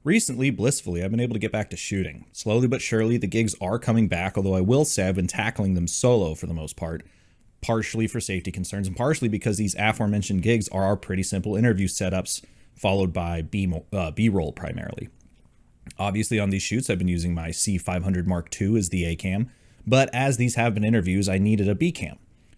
Recently, blissfully, I've been able to get back to shooting. Slowly but surely, the gigs are coming back, although I will say I've been tackling them solo for the most part, partially for safety concerns and partially because these aforementioned gigs are pretty simple interview setups followed by B-roll primarily. Obviously, on these shoots, I've been using my C500 Mark II as the A-cam, but as these have been interviews, I needed a B-cam.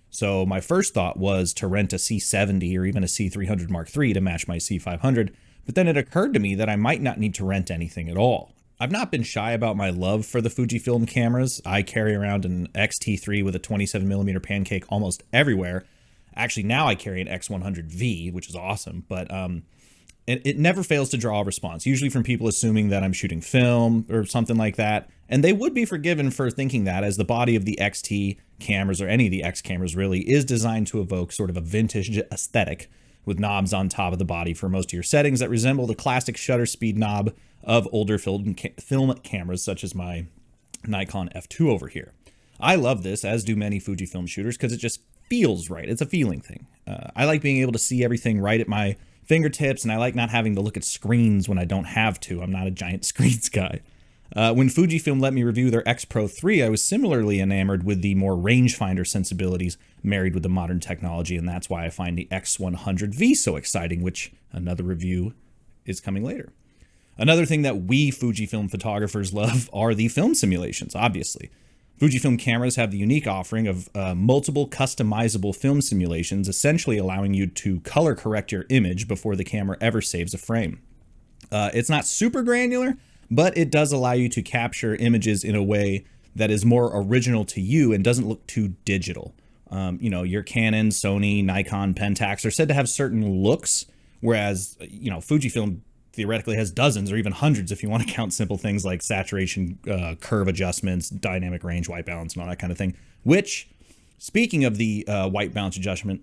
So my first thought was to rent a C70 or even a C300 Mark III to match my C500, but then it occurred to me that I might not need to rent anything at all. I've not been shy about my love for the Fujifilm cameras. I carry around an XT3 with a 27mm pancake almost everywhere. Actually, now I carry an X100V, which is awesome, but it never fails to draw a response, usually from people assuming that I'm shooting film or something like that. And they would be forgiven for thinking that, as the body of the XT cameras, or any of the X cameras really, is designed to evoke sort of a vintage aesthetic with knobs on top of the body for most of your settings that resemble the classic shutter speed knob of older film cameras, such as my Nikon F2 over here. I love this, as do many Fujifilm shooters, because it just feels right. It's a feeling thing. I like being able to see everything right at my fingertips, and I like not having to look at screens when I don't have to. I'm not a giant screens guy. When Fujifilm let me review their X Pro 3, I was similarly enamored with the more rangefinder sensibilities married with the modern technology, and that's why I find the X100V so exciting, which another review is coming later. Another thing that we Fujifilm photographers love are the film simulations, obviously. Fujifilm cameras have the unique offering of multiple customizable film simulations, essentially allowing you to color correct your image before the camera ever saves a frame. It's not super granular, but it does allow you to capture images in a way that is more original to you and doesn't look too digital. Your Canon, Sony, Nikon, Pentax are said to have certain looks, whereas, Fujifilm theoretically has dozens or even hundreds if you want to count simple things like saturation, curve adjustments, dynamic range, white balance, and all that kind of thing. Which, speaking of the white balance adjustment,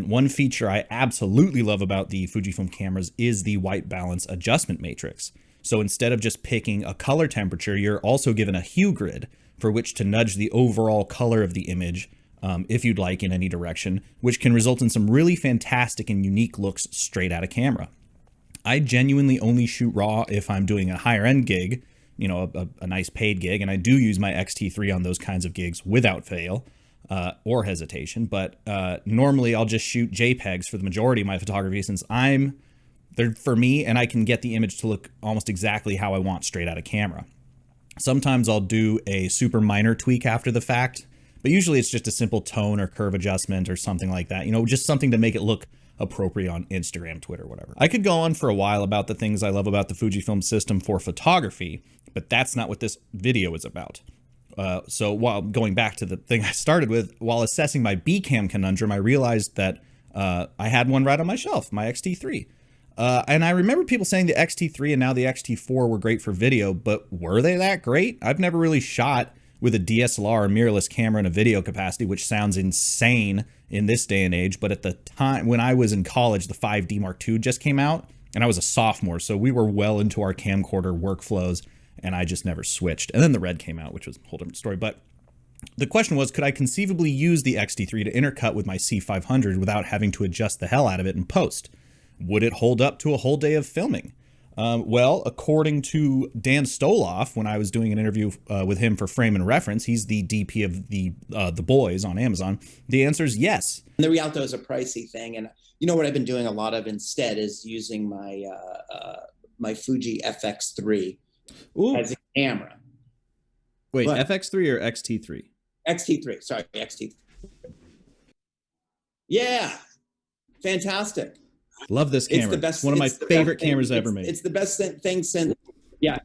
one feature I absolutely love about the Fujifilm cameras is the white balance adjustment matrix. So instead of just picking a color temperature, you're also given a hue grid for which to nudge the overall color of the image, if you'd like, in any direction, which can result in some really fantastic and unique looks straight out of camera. I genuinely only shoot RAW if I'm doing a higher end gig, a nice paid gig, and I do use my XT3 on those kinds of gigs without fail or hesitation. But normally I'll just shoot JPEGs for the majority of my photography, since they're for me and I can get the image to look almost exactly how I want straight out of camera. Sometimes I'll do a super minor tweak after the fact, but usually it's just a simple tone or curve adjustment or something like that, just something to make it look appropriate on Instagram, Twitter, whatever. I could go on for a while about the things I love about the Fujifilm system for photography, but that's not what this video is about. So while going back to the thing I started with, while assessing my B-cam conundrum, I realized that I had one right on my shelf, my XT3. And I remember people saying the XT3 and now the XT4 were great for video, but were they that great? I've never really shot with a DSLR or mirrorless camera in a video capacity, which sounds insane in this day and age. But at the time when I was in college, the 5D Mark II just came out and I was a sophomore. So we were well into our camcorder workflows and I just never switched. And then the Red came out, which was a whole different story. But the question was, could I conceivably use the XT3 to intercut with my C500 without having to adjust the hell out of it in post? Would it hold up to a whole day of filming? Well, according to Dan Stoloff, when I was doing an interview with him for Frame and Reference, he's the DP of the Boys on Amazon. The answer is yes. And the Rialto is a pricey thing, and what I've been doing a lot of instead is using my my Fuji FX3 as a camera. Wait, but FX3 or XT3? XT3, sorry, XT3. Yeah, fantastic. Love this camera. It's the best. One of my favorite cameras ever made. It's the best thing since. Yeah.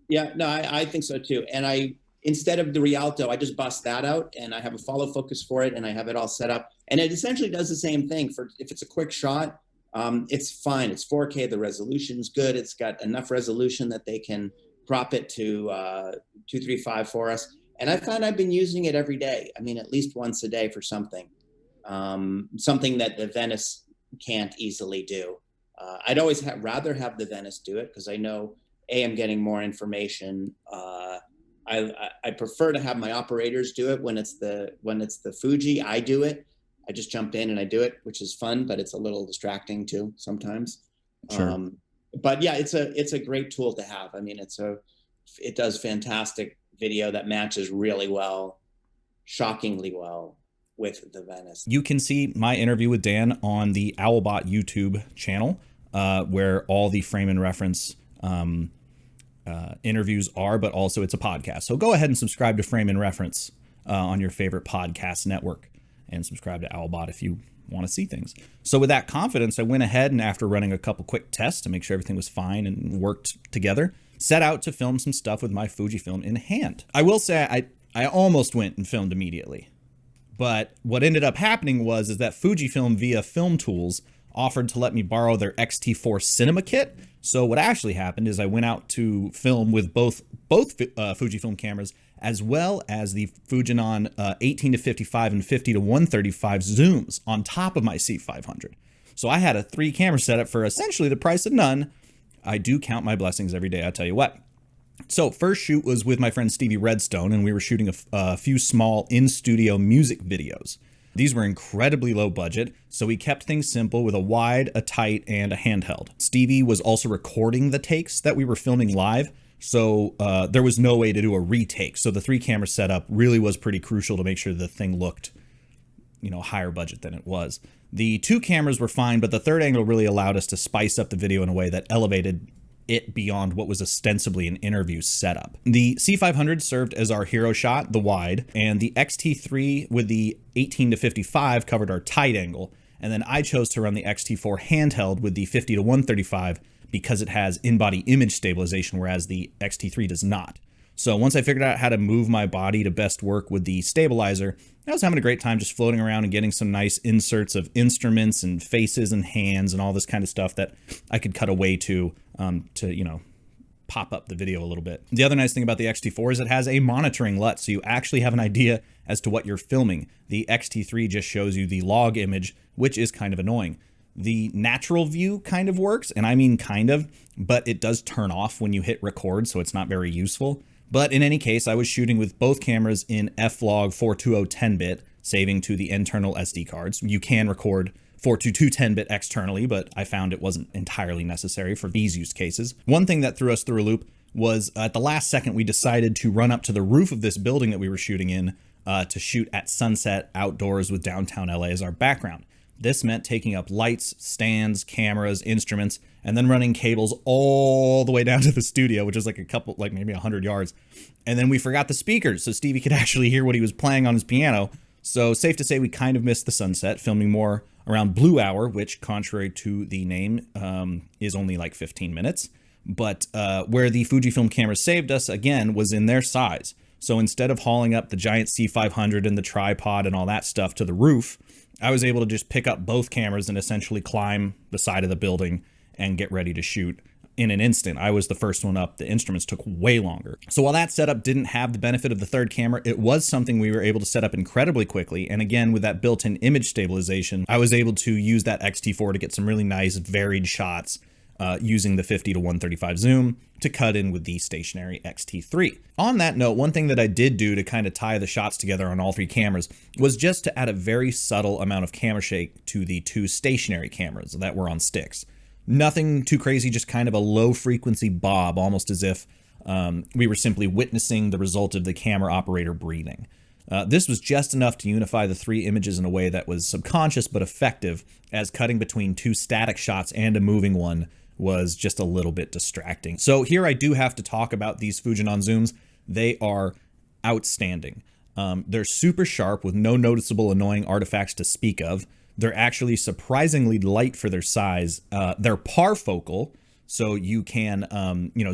No, I think so too. And instead of the Rialto, I just bust that out and I have a follow focus for it and I have it all set up. And it essentially does the same thing for if it's a quick shot. It's fine. It's 4K. The resolution's good. It's got enough resolution that they can crop it to 235 for us. And I found I've been using it every day. I mean, at least once a day for something, something that the Venice can't easily do. I'd always rather have the Venice do it because I know I'm getting more information. I prefer to have my operators do it when it's the Fuji. I do it. I just jump in and I do it, which is fun, but it's a little distracting too sometimes. Sure. but yeah, it's a great tool to have. I mean, it does fantastic video that matches really well, shockingly well with the Venice. You can see my interview with Dan on the Owlbot YouTube channel, where all the frame and reference interviews are, but also it's a podcast. So go ahead and subscribe to Frame and Reference on your favorite podcast network, and subscribe to Owlbot if you want to see things. So with that confidence, I went ahead and, after running a couple quick tests to make sure everything was fine and worked together, set out to film some stuff with my Fujifilm in hand. I will say I almost went and filmed immediately. But what ended up happening was that Fujifilm, via Film Tools, offered to let me borrow their XT4 cinema kit. So what actually happened is I went out to film with both Fujifilm cameras, as well as the Fujinon 18-55 and 50-135 zooms on top of my C500. So I had a 3-camera setup for essentially the price of none. I do count my blessings every day, I tell you what. So first shoot was with my friend Stevie Redstone, and we were shooting a few small in-studio music videos. These were incredibly low budget, so we kept things simple with a wide, a tight, and a handheld. Stevie was also recording the takes that we were filming live, so there was no way to do a retake. So the 3-camera setup really was pretty crucial to make sure the thing looked, higher budget than it was. The 2 cameras were fine, but the third angle really allowed us to spice up the video in a way that elevated it beyond what was ostensibly an interview setup. The C500 served as our hero shot, the wide, and the XT3 with the 18-55 covered our tight angle. And then I chose to run the XT4 handheld with the 50-135 because it has in-body image stabilization, whereas the XT3 does not. So once I figured out how to move my body to best work with the stabilizer, I was having a great time just floating around and getting some nice inserts of instruments and faces and hands and all this kind of stuff that I could cut away to pop up the video a little bit. The other nice thing about the XT4 is it has a monitoring LUT, so you actually have an idea as to what you're filming. The XT3 just shows you the log image, which is kind of annoying. The natural view kind of works, and I mean kind of, but it does turn off when you hit record, so it's not very useful. But in any case, I was shooting with both cameras in F-Log 420 10-bit, saving to the internal SD cards. You can record 422 10-bit externally, but I found it wasn't entirely necessary for these use cases. One thing that threw us through a loop was at the last second, we decided to run up to the roof of this building that we were shooting in to shoot at sunset outdoors with downtown LA as our background. This meant taking up lights, stands, cameras, instruments, and then running cables all the way down to the studio, which is like maybe 100 yards. And then we forgot the speakers, so Stevie could actually hear what he was playing on his piano. So safe to say we kind of missed the sunset, filming more around blue hour, which, contrary to the name, is only like 15 minutes. But where the Fujifilm camera saved us, again, was in their size. So instead of hauling up the giant C500 and the tripod and all that stuff to the roof, I was able to just pick up both cameras and essentially climb the side of the building and get ready to shoot in an instant. I was the first one up. The instruments took way longer. So while that setup didn't have the benefit of the third camera, it was something we were able to set up incredibly quickly. And again, with that built-in image stabilization, I was able to use that XT4 to get some really nice varied shots using the 50-135 zoom to cut in with the stationary XT3. On that note, one thing that I did do to kind of tie the shots together on all 3 cameras was just to add a very subtle amount of camera shake to the 2 stationary cameras that were on sticks. Nothing too crazy, just kind of a low frequency bob, almost as if we were simply witnessing the result of the camera operator breathing. This was just enough to unify the 3 images in a way that was subconscious but effective, as cutting between 2 static shots and a moving one was just a little bit distracting. So here I do have to talk about these Fujinon Zooms. They are outstanding. They're super sharp with no noticeable annoying artifacts to speak of. They're actually surprisingly light for their size. They're parfocal, so you can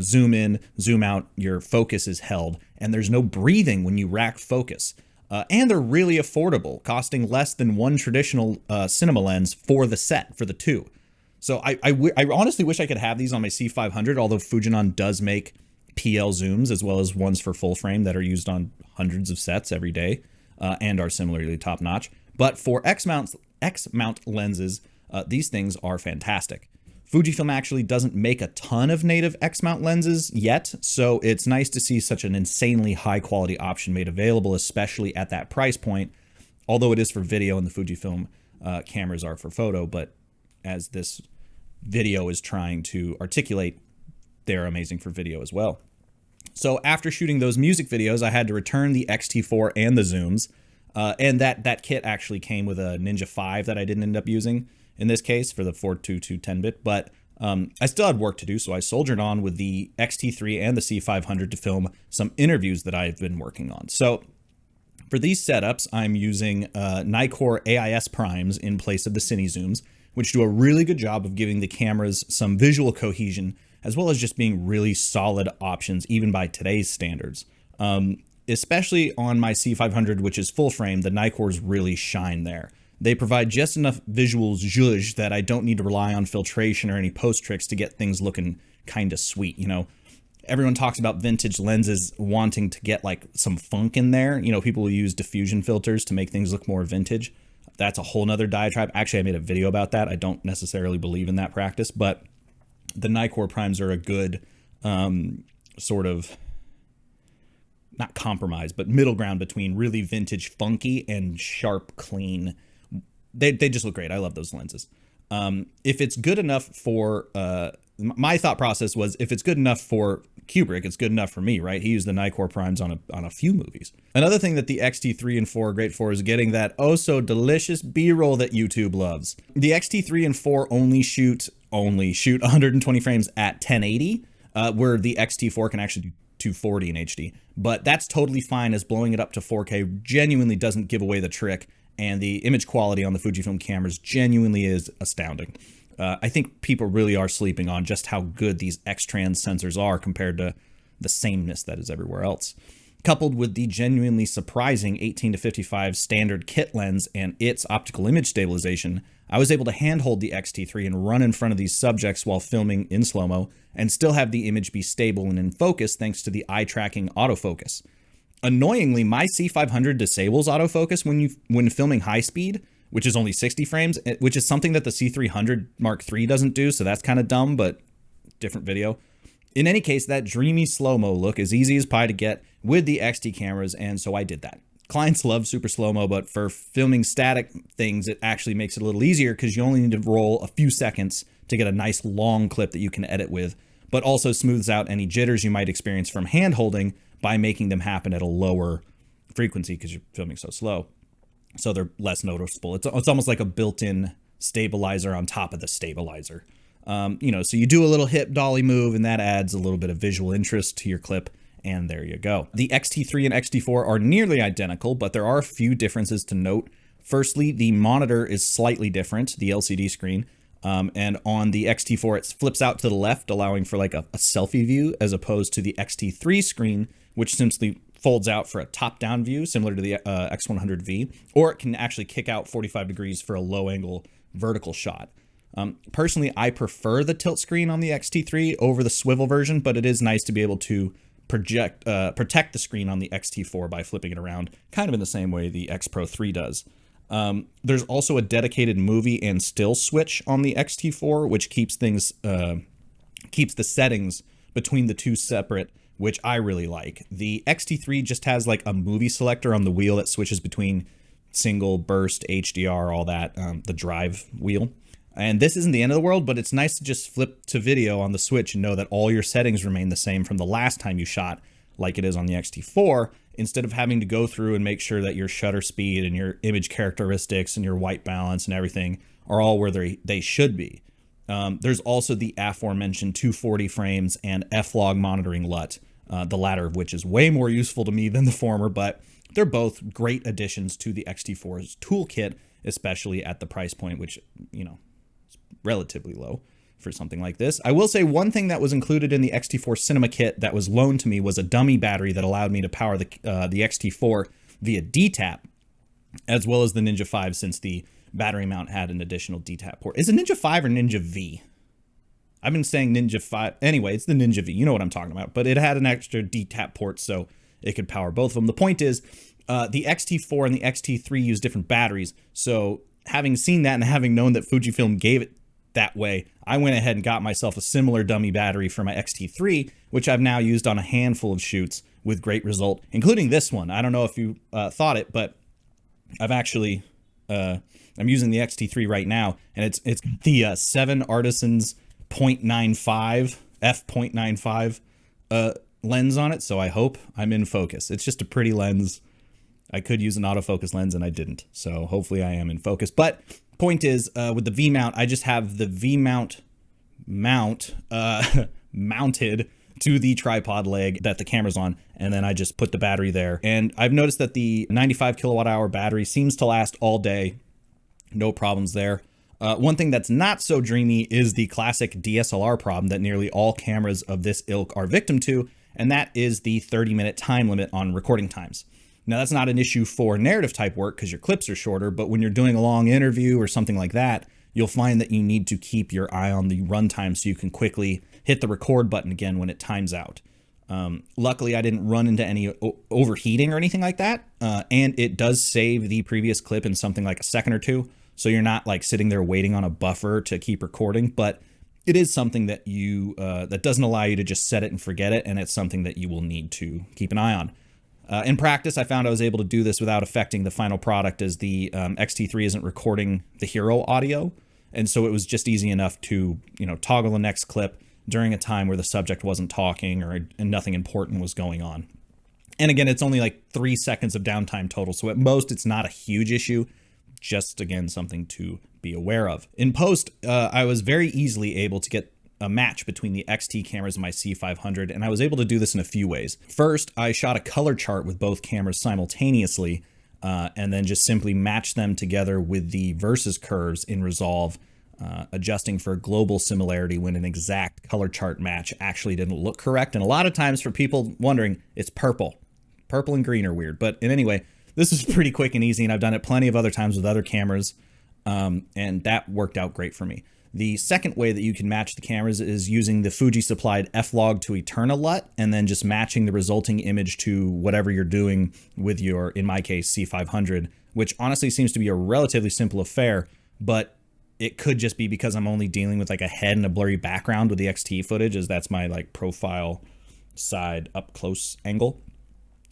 zoom in, zoom out, your focus is held, and there's no breathing when you rack focus. And they're really affordable, costing less than one traditional cinema lens for the set, for the 2. So I honestly wish I could have these on my C500, although Fujinon does make PL zooms as well as ones for full frame that are used on hundreds of sets every day and are similarly top notch. But for X-mount lenses, these things are fantastic. Fujifilm actually doesn't make a ton of native X-mount lenses yet, so it's nice to see such an insanely high quality option made available, especially at that price point, although it is for video and the Fujifilm cameras are for photo. But as this video is trying to articulate, they're amazing for video as well. So after shooting those music videos, I had to return the XT4 and the Zooms. And that kit actually came with a Ninja 5 that I didn't end up using in this case for the 422 10-bit, but I still had work to do, so I soldiered on with the XT3 and the C500 to film some interviews that I've been working on. So for these setups, I'm using Nikkor AIS primes in place of the Cine Zooms, which do a really good job of giving the cameras some visual cohesion, as well as just being really solid options, even by today's standards. Especially on my C500, which is full frame, the Nikkors really shine there. They provide just enough visual zhuzh that I don't need to rely on filtration or any post tricks to get things looking kind of sweet. You know, everyone talks about vintage lenses wanting to get like some funk in there. You know, people will use diffusion filters to make things look more vintage. That's a whole nother diatribe. Actually, I made a video about that. I don't necessarily believe in that practice, but the Nikkor primes are a good sort of, not compromise, but middle ground between really vintage funky and sharp clean. They just look great. I love those lenses. If it's good enough for my thought process was, if it's good enough for Kubrick, it's good enough for me, right? He used the Nikkor primes on a few movies. Another thing that the XT3 and 4 are great for is getting that oh so delicious B-roll that YouTube loves. The XT3 and 4 only shoot 120 frames at 1080, where the XT4 can actually do 240 in HD. But that's totally fine, as blowing it up to 4K genuinely doesn't give away the trick, and the image quality on the Fujifilm cameras genuinely is astounding. I think people really are sleeping on just how good these X-Trans sensors are compared to the sameness that is everywhere else. Coupled with the genuinely surprising 18-55 standard kit lens and its optical image stabilization, I was able to handhold the XT3 and run in front of these subjects while filming in slow-mo and still have the image be stable and in focus thanks to the eye-tracking autofocus. Annoyingly, my C500 disables autofocus when filming high speed, which is only 60 frames, which is something that the C300 Mark III doesn't do, so that's kind of dumb, but different video. In any case, that dreamy slow-mo look is easy as pie to get with the XT cameras, and so I did that. Clients love super slow-mo, but for filming static things, it actually makes it a little easier because you only need to roll a few seconds to get a nice long clip that you can edit with, but also smooths out any jitters you might experience from hand-holding by making them happen at a lower frequency because you're filming so slow. So they're less noticeable. It's almost like a built-in stabilizer on top of the stabilizer. So you do a little hip dolly move and that adds a little bit of visual interest to your clip, and there you go. The XT3 and XT4 are nearly identical, but there are a few differences to note. Firstly, the monitor is slightly different, the LCD screen, and on the XT4 it flips out to the left, allowing for like a selfie view, as opposed to the XT3 screen, which simply folds out for a top-down view, similar to the X100V, or it can actually kick out 45 degrees for a low-angle vertical shot. Personally, I prefer the tilt screen on the XT3 over the swivel version, but it is nice to be able to protect the screen on the XT4 by flipping it around, kind of in the same way the X Pro 3 does. There's also a dedicated movie and still switch on the XT4, which keeps the settings between the two separate, which I really like. The XT3 just has like a movie selector on the wheel that switches between single, burst, HDR, all that, the drive wheel. And this isn't the end of the world, but it's nice to just flip to video on the Switch and know that all your settings remain the same from the last time you shot, like it is on the XT4, instead of having to go through and make sure that your shutter speed and your image characteristics and your white balance and everything are all where they should be. There's also the aforementioned 240 frames and F-log monitoring LUT, the latter of which is way more useful to me than the former, but they're both great additions to the XT4's toolkit, especially at the price point, which, is relatively low for something like this. I will say one thing that was included in the XT4 Cinema kit that was loaned to me was a dummy battery that allowed me to power the XT4 via DTAP, as well as the Ninja 5, since the battery mount had an additional DTAP port. Is it Ninja 5 or Ninja V? I've been saying Ninja 5. Anyway, it's the Ninja V. You know what I'm talking about. But it had an extra DTAP port, so it could power both of them. The point is, the XT4 and the XT3 use different batteries. So having seen that and having known that Fujifilm gave it that way, I went ahead and got myself a similar dummy battery for my XT3, which I've now used on a handful of shoots with great result, including this one. I don't know if you thought it, but I've actually I'm using the XT3 right now, and it's the 7 Artisans 0.95 f.95 lens on it, so I hope I'm in focus. It's just a pretty lens. I could use an autofocus lens and I didn't, so hopefully I am in focus. But point is, with the V mount, I just have the V mount mounted to the tripod leg that the camera's on, and then I just put the battery there. And I've noticed that the 95 kilowatt hour battery seems to last all day. No problems there. One thing that's not so dreamy is the classic DSLR problem that nearly all cameras of this ilk are victim to, and that is the 30-minute time limit on recording times. Now, that's not an issue for narrative type work because your clips are shorter, but when you're doing a long interview or something like that, you'll find that you need to keep your eye on the runtime so you can quickly hit the record button again when it times out. Luckily, I didn't run into any overheating or anything like that, and it does save the previous clip in something like a second or two, so you're not like sitting there waiting on a buffer to keep recording, but it is something that you that doesn't allow you to just set it and forget it, and it's something that you will need to keep an eye on. In practice, I found I was able to do this without affecting the final product, as the XT3 isn't recording the hero audio. And so it was just easy enough to, toggle the next clip during a time where the subject wasn't talking and nothing important was going on. And again, it's only like 3 seconds of downtime total. So at most, it's not a huge issue. Just, again, something to be aware of. In post, I was very easily able to get a match between the XT cameras and my C500, and I was able to do this in a few ways. First, I shot a color chart with both cameras simultaneously, and then just simply matched them together with the versus curves in Resolve, adjusting for global similarity when an exact color chart match actually didn't look correct. And a lot of times, for people wondering, it's purple. Purple and green are weird. But anyway, this is pretty quick and easy, and I've done it plenty of other times with other cameras, and that worked out great for me. The second way that you can match the cameras is using the Fuji supplied F-Log to Eterna LUT, and then just matching the resulting image to whatever you're doing with your, in my case, C500, which honestly seems to be a relatively simple affair, but it could just be because I'm only dealing with like a head and a blurry background with the XT footage, as that's my like profile side up close angle.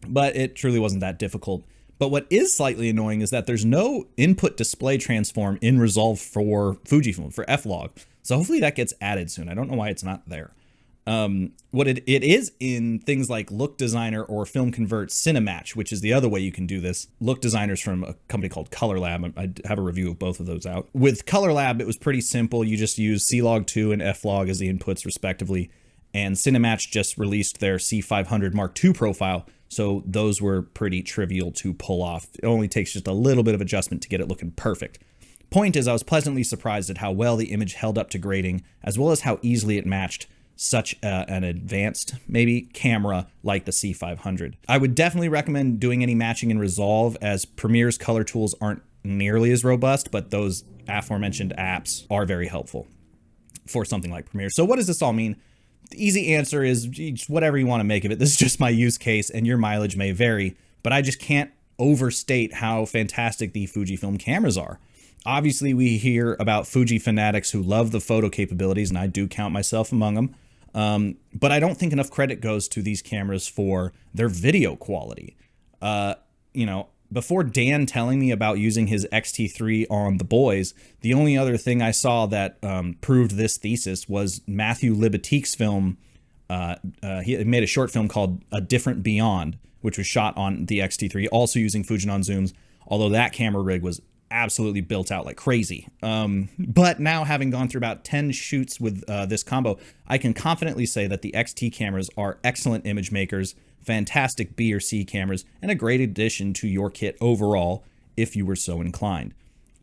But it truly wasn't that difficult. But what is slightly annoying is that there's no input display transform in Resolve for Fujifilm, for F-Log. So hopefully that gets added soon. I don't know why it's not there. What it is in things like Look Designer or Film Convert Cinematch, which is the other way you can do this. Look Designer's from a company called Color Lab. I have a review of both of those out. With Color Lab, it was pretty simple. You just use C-Log2 and F-Log as the inputs respectively. And Cinematch just released their C500 Mark II profile, so those were pretty trivial to pull off. It only takes just a little bit of adjustment to get it looking perfect. Point is, I was pleasantly surprised at how well the image held up to grading, as well as how easily it matched such an advanced, maybe, camera like the C500. I would definitely recommend doing any matching in Resolve, as Premiere's color tools aren't nearly as robust, but those aforementioned apps are very helpful for something like Premiere. So what does this all mean? The easy answer is whatever you want to make of it. This is just my use case, and your mileage may vary, but I just can't overstate how fantastic the Fujifilm cameras are. Obviously, we hear about Fuji fanatics who love the photo capabilities, and I do count myself among them. But I don't think enough credit goes to these cameras for their video quality. Before Dan telling me about using his XT3 on the boys, the only other thing I saw that proved this thesis was Matthew Libatique's film. He made a short film called A Different Beyond, which was shot on the XT3, also using Fujinon Zooms, although that camera rig was absolutely built out like crazy. But now, having gone through about 10 shoots with this combo, I can confidently say that the XT cameras are excellent image makers, fantastic B or C cameras, and a great addition to your kit overall, if you were so inclined.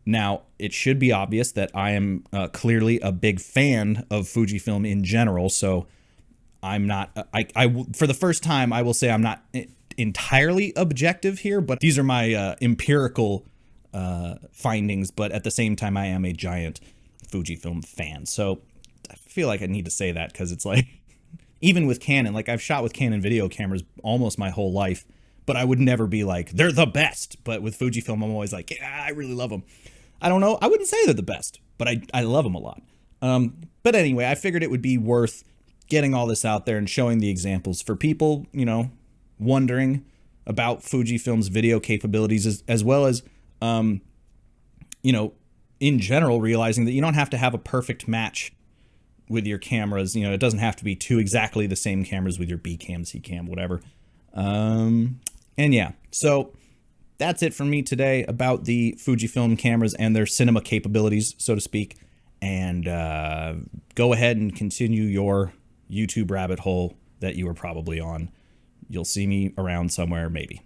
Now, it should be obvious that I am clearly a big fan of Fujifilm in general, so I'm not, for the first time, I will say I'm not entirely objective here, but these are my empirical findings, but at the same time, I am a giant Fujifilm fan. So I feel like I need to say that, because it's like, even with Canon, like I've shot with Canon video cameras almost my whole life, but I would never be like, they're the best. But with Fujifilm, I'm always like, yeah, I really love them. I don't know. I wouldn't say they're the best, but I love them a lot. But anyway, I figured it would be worth getting all this out there and showing the examples for people, wondering about Fujifilm's video capabilities, as well as you know, in general, realizing that you don't have to have a perfect match with your cameras. You know, it doesn't have to be two exactly the same cameras with your B cam, C cam, whatever. And yeah, so that's it from me today about the Fujifilm cameras and their cinema capabilities, so to speak. And go ahead and continue your YouTube rabbit hole that you are probably on. You'll see me around somewhere, maybe.